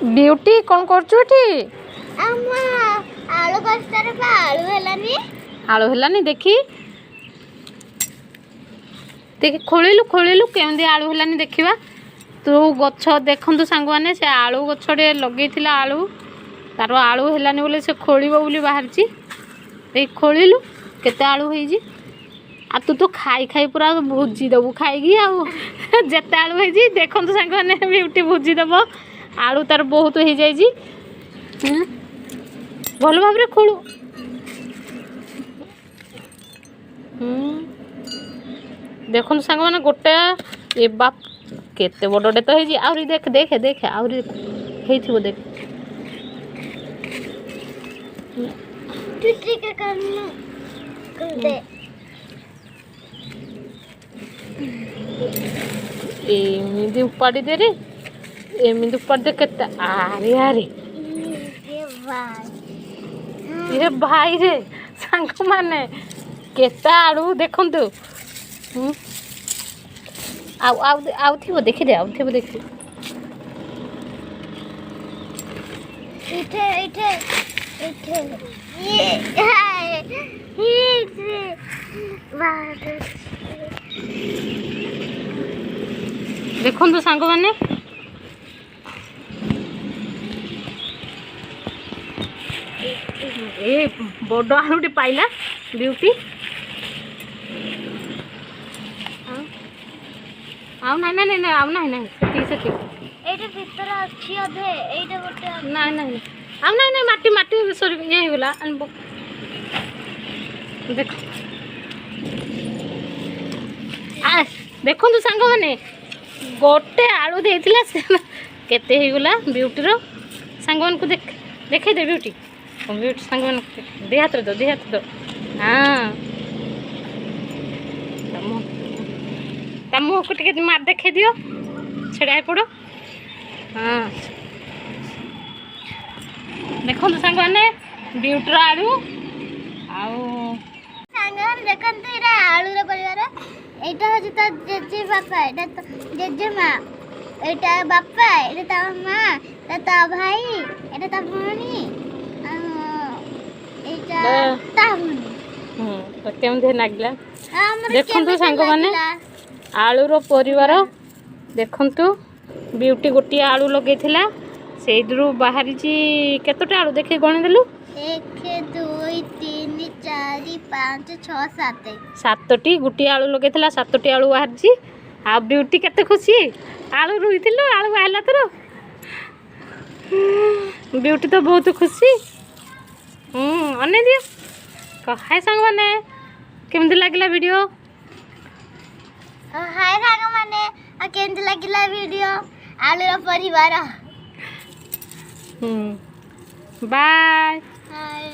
beauty कौन कर आलू हेलानी देखी देख खोलू खोलू केमती आलू हेलानी देखा तू गछ देखु सांग मैंने से आलू गछटे लगे आलू तार आलू हेलानी बोले से खोल बोली बाहर देख खोलू केते आलू होइजी आ तू तो खाई खाई पूरा भुजी दबु खाई आते आलू होइजी देखु सांग मैंने ब्यूटी भुजी दब आलू तार बहुत हो जाइए भल भाव खोलू देखु सांग मैंने गोटे ए बाप केते बड़े तो है आहरी देख देख देख आहरी हेइथिबो देख एमती उपाड़ी दे रे एमती उपाड़ी दे केते आरे आरे ये भाई रे सांग माने केते आलू देखंतु आउ थी देखी दे आउ थी देखी इठे इठे इठे ये देखो तो सांग मैंने ए बड़ आलूटे पाइला ब्यूटी आउ ना ना ना आउ ना ना सेठी एटे भीतर अछि अधे एटे गोटे ना ना आउ ना ना माटी माटी सॉरी ये हो गला देख आ देखो तो सांग मैंने गोटे आलू देइतिला केते हो गला ब्यूटी रो सांग मन को देख देखे दे ब्यूटी ब्यूटी सांग मन दे हाथ दो हाँ मुँह को टे मार देखे दियो छेड़ा पड़ो हाँ देखो सांग मैंने ब्यूटीर आलू देखते आलूर परिवार एटा हूँ तो जेजे बापा एटा तो जेजे माँ एटा बापा एटा माँ एटा भाई एटा भौणी केमती लागला देखु सांग मैंने आलूर परिवार देखु ब्यूटी गोटे आलू लगे से बाहरी केतोटा आलू देखे गणिदेलु 1 2 3 4 5 6 7 7टी गोटे आलू लगे 7टी आलू बाहरी आ ब्यूटी केते खुशी आलू रुई आलू बाहला तोर ब्यूटी तो बहुत खुशी अने दियो हाय सांग मैंने केमती लगला वीडियो हाय सांग मैंने केमती लगला वीडियो आलूर परिवार बाय हाय